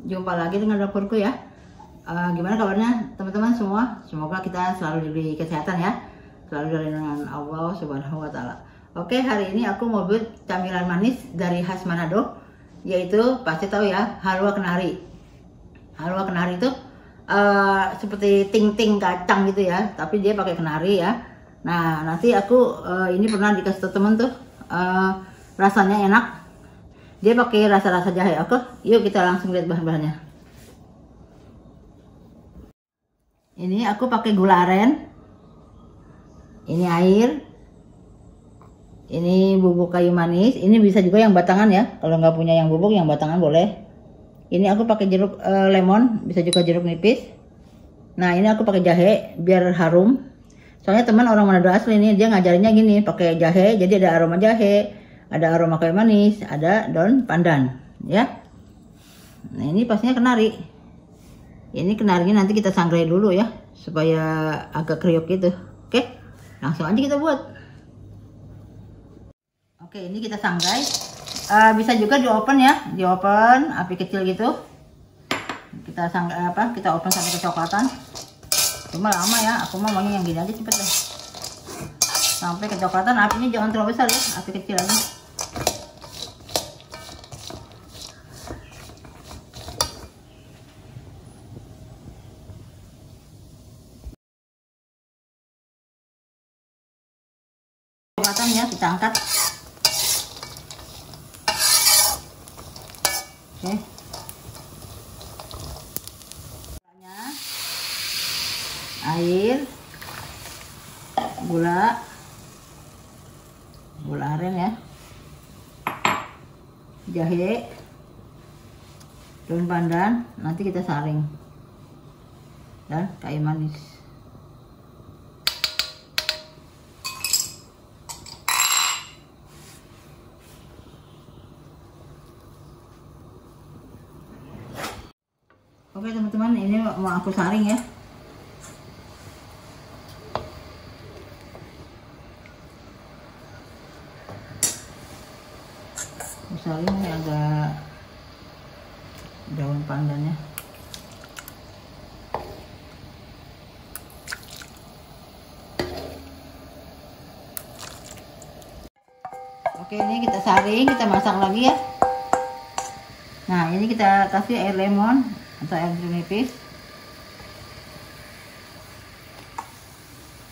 Jumpa lagi dengan dapurku ya. Gimana kabarnya teman-teman semua? Semoga kita selalu diberi kesehatan ya, selalu dari lindungan Allah Subhanahu wa Ta'ala. Oke, hari ini aku mau buat camilan manis dari khas Manado, yaitu pasti tahu ya, halwa kenari. Halwa kenari itu seperti ting-ting kacang gitu ya, tapi dia pakai kenari ya. Nah, nanti aku ini pernah dikasih temen tuh, rasanya enak. Dia pakai rasa-rasa jahe. Oke, yuk kita langsung lihat bahan-bahannya. Ini aku pakai gula aren. Ini air. Ini bubuk kayu manis. Ini bisa juga yang batangan ya. Kalau nggak punya yang bubuk, yang batangan boleh. Ini aku pakai jeruk lemon, bisa juga jeruk nipis. Nah, ini aku pakai jahe biar harum. Soalnya teman orang Manado asli ini, dia ngajarinnya gini, pakai jahe, jadi ada aroma jahe, ada aroma kayu manis, ada daun pandan, ya. Nah, ini pastinya kenari. Ini kenarinya nanti kita sangrai dulu ya, supaya agak kriuk gitu. Oke, langsung aja kita buat. Oke, ini kita sangrai. Bisa juga di oven ya, di oven api kecil gitu. Kita sangrai kita oven sampai kecoklatan. Cuma lama ya, aku maunya yang gini aja cepet deh. Sampai kecoklatan, apinya jangan terlalu besar ya, api kecil aja. Kecoklatan ya, kita angkat. Oke. Air, gula aren ya, jahe, daun pandan, nanti kita saring, dan kayu manis. Oke teman-teman, ini mau aku saring ya. Misalnya ini agak daun pandannya. Oke, ini kita saring, kita masak lagi ya. Nah, ini kita kasih air lemon atau air jeruk nipis.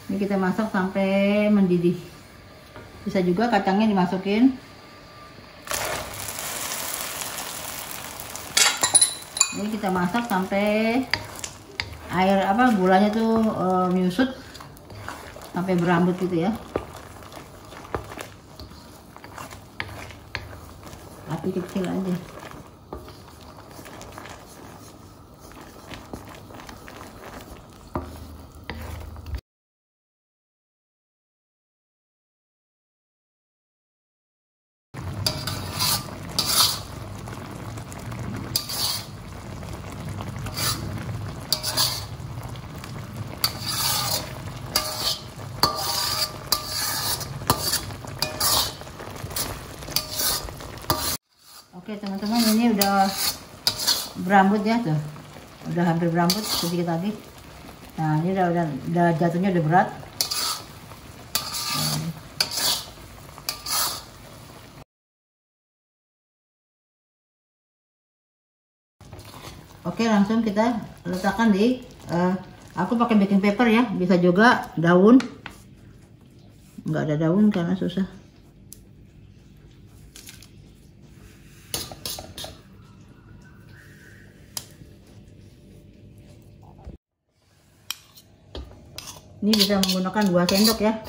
Ini kita masak sampai mendidih. Bisa juga kacangnya dimasukin. Ini kita masak sampai air gulanya tuh menyusut sampai berambut gitu ya. Api kecil aja. Oke teman-teman, ini udah berambut ya tuh, udah hampir berambut sedikit lagi. Nah, ini udah jatuhnya udah berat. Oke, langsung kita letakkan di aku pakai baking paper ya, bisa juga daun. Nggak ada daun karena susah. Ini bisa menggunakan 2 sendok ya.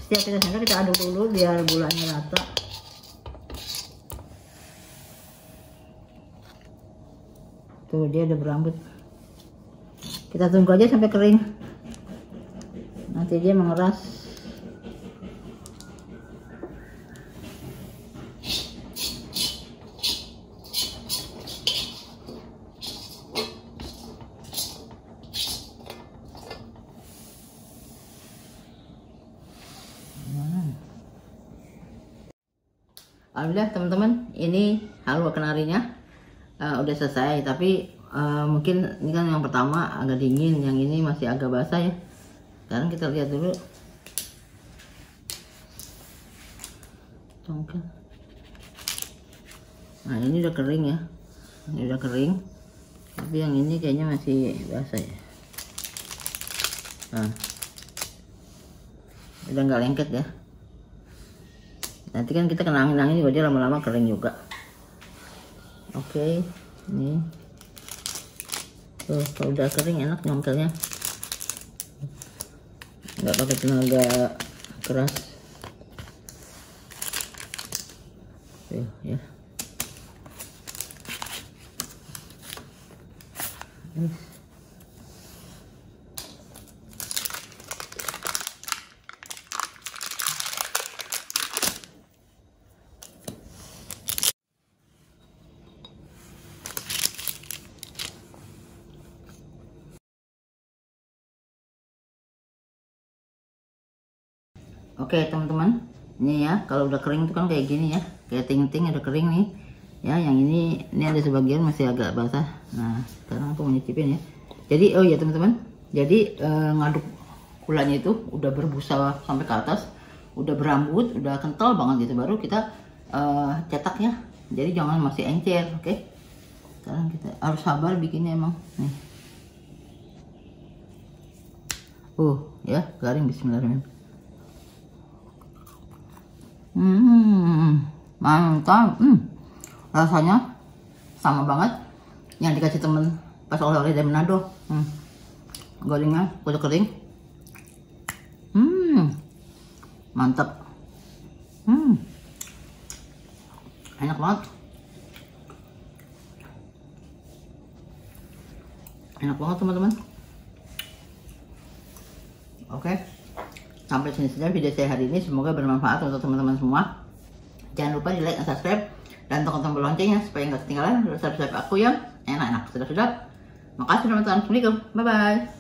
Setiap kita sendok kita aduk dulu biar gulanya rata. Tuh, dia udah berambut. Kita tunggu aja sampai kering. Nanti dia mengeras. Alhamdulillah teman-teman, ini halwa kenarinya udah selesai, tapi mungkin ini kan yang pertama agak dingin, yang ini masih agak basah ya. Sekarang kita lihat dulu. Nah ini udah kering ya, ini udah kering, tapi yang ini kayaknya masih basah ya. Nah udah nggak lengket ya. Nanti kan kita kena angin juga dia lama-lama kering juga. Oke, ini tuh kalau udah kering enak nyongkelnya, nggak pakai tenaga keras tuh ya. Oke teman-teman, ini ya kalau udah kering itu kan kayak gini ya, kayak ting-ting udah kering nih ya. Yang ini ada sebagian masih agak basah. Nah sekarang aku mau nyicipin ya. Jadi oh ya teman-teman, jadi ngaduk gulanya itu udah berbusa sampai ke atas, udah berambut, udah kental banget gitu, baru kita cetak ya. Jadi jangan masih encer, oke? Sekarang kita harus sabar bikinnya emang nih. Ya garing, bismillahirrahmanirrahim. Mantap. Rasanya sama banget yang dikasih temen pas oleh-oleh dari Manado. Gorengnya udah kering. Mantap. Enak banget. Enak banget teman-teman. Oke. Sampai sini saja video saya hari ini, semoga bermanfaat untuk teman-teman semua. Jangan lupa di like dan subscribe, dan tekan tombol loncengnya supaya nggak ketinggalan resep-resep aku yang enak-enak. Sudah. Makasih teman-teman. Assalamualaikum. Bye-bye.